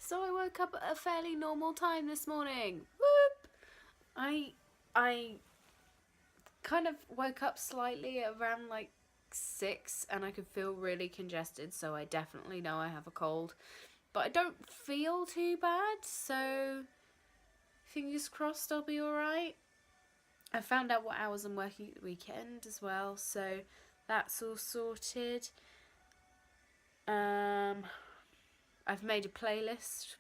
So I woke up at a fairly normal time this morning. Whoop! I kind of woke up slightly around like 6 and I could feel really congested, so I definitely know I have a cold. But I don't feel too bad, so fingers crossed I'll be alright. I found out what hours I'm working at the weekend as well, so that's all sorted. I've made a playlist.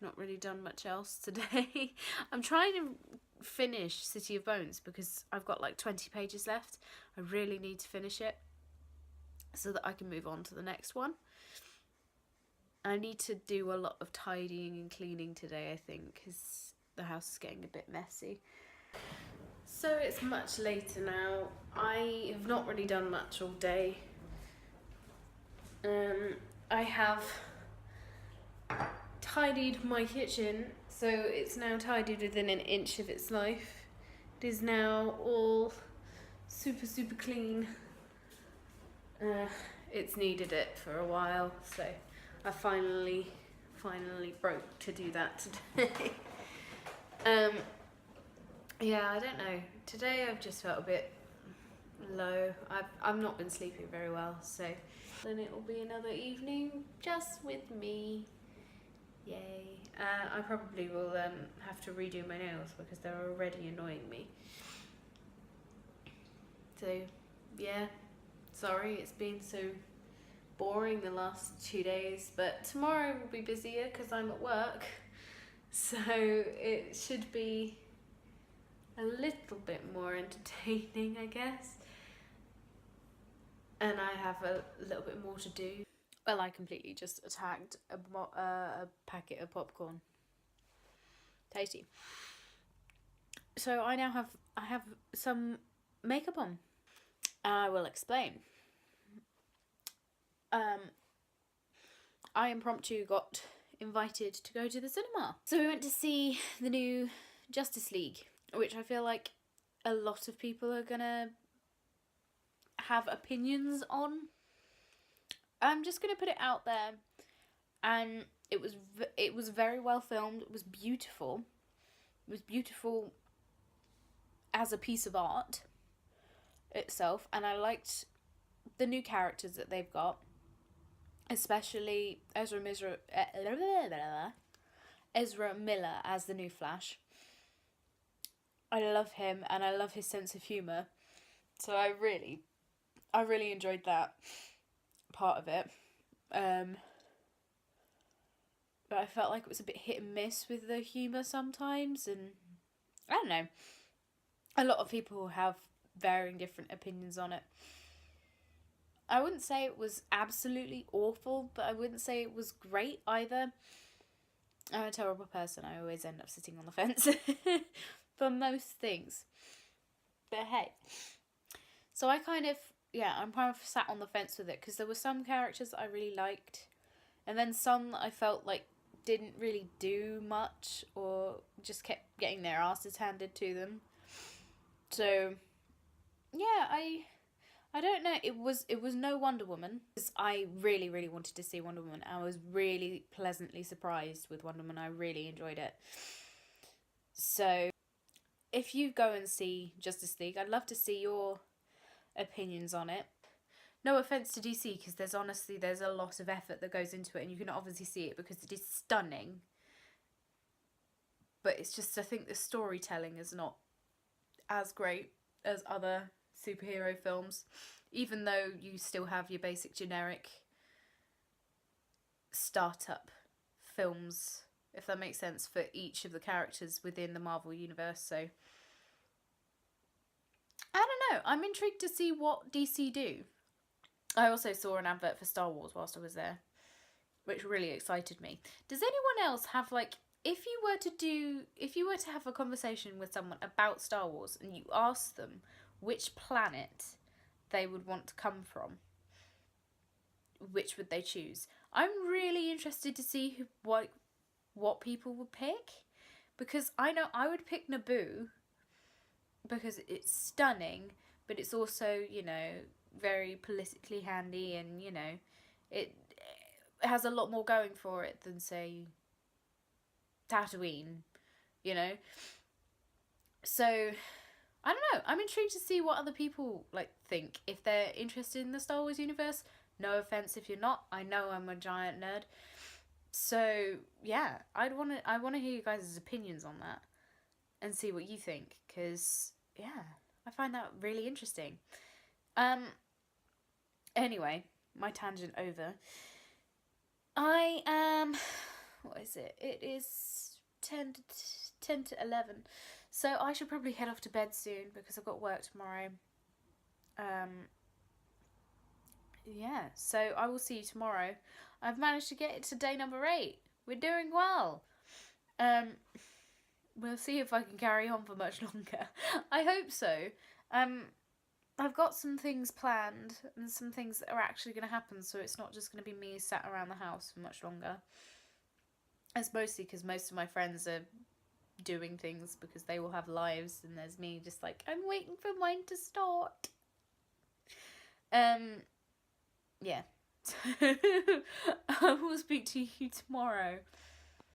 Not really done much else today. I'm trying to finish City of Bones because I've got like 20 pages left. I really need to finish it so that I can move on to the next one. I need to do a lot of tidying and cleaning today, I think, because the house is getting a bit messy. So it's much later now. I have not really done much all day. I have tidied my kitchen, so it's now tidied within an inch of its life. It is now all super clean. It's needed it for a while, so I finally broke to do that today. Yeah, I don't know. Today I've just felt a bit low. I've not been sleeping very well, so then it will be another evening just with me. Yay. I probably will have to redo my nails because they're already annoying me. So, yeah. Sorry it's been so boring the last 2 days, but tomorrow will be busier because I'm at work. So it should be a little bit more entertaining, I guess. And I have a little bit more to do. Well, I completely just attacked a packet of popcorn. Tasty. So I have some makeup on. I will explain. I impromptu got invited to go to the cinema. So we went to see the new Justice League, which I feel like a lot of people are gonna have opinions on. I'm just gonna put it out there, and it was very well filmed. It was beautiful. It was beautiful as a piece of art itself, and I liked the new characters that they've got, especially Ezra Miller as the new Flash. I love him and I love his sense of humour, so I really enjoyed that part of it. But I felt like it was a bit hit and miss with the humour sometimes, and I don't know. A lot of people have varying different opinions on it. I wouldn't say it was absolutely awful, but I wouldn't say it was great either. I'm a terrible person. I always end up sitting on the fence for most things. But hey. So I'm kind of sat on the fence with it because there were some characters that I really liked, and then some that I felt like didn't really do much or just kept getting their asses handed to them. So yeah, I don't know. It was no Wonder Woman, because I really wanted to see Wonder Woman. I was really pleasantly surprised with Wonder Woman. I really enjoyed it. So if you go and see Justice League, I'd love to see your opinions on it. No offense to DC, because there's a lot of effort that goes into it, and you can obviously see it because it is stunning. But it's just, I think the storytelling is not as great as other superhero films, even though you still have your basic generic startup films, if that makes sense, for each of the characters within the Marvel universe. So I don't know, I'm intrigued to see what DC do. I also saw an advert for Star Wars whilst I was there, which really excited me. Does anyone else have, like, if you were to have a conversation with someone about Star Wars and you asked them which planet they would want to come from, which would they choose? I'm really interested to see what people would pick, because I know I would pick Naboo because it's stunning, but it's also, very politically handy, and has a lot more going for it than, say, Tatooine, you know? So, I don't know. I'm intrigued to see what other people, like, think. If they're interested in the Star Wars universe. No offense if you're not. I know I'm a giant nerd. So, yeah. I want to hear you guys' opinions on that. And see what you think. Because, yeah. I find that really interesting. Anyway. My tangent over. I am... What is it? It is 10 to 11. So I should probably head off to bed soon because I've got work tomorrow. Yeah, so I will see you tomorrow. I've managed to get it to day number 8. We're doing well. We'll see if I can carry on for much longer. I hope so. I've got some things planned and some things that are actually going to happen, so it's not just going to be me sat around the house for much longer. It's mostly because most of my friends are doing things because they will have lives, and there's me just like, I'm waiting for mine to start. Yeah. I will speak to you tomorrow.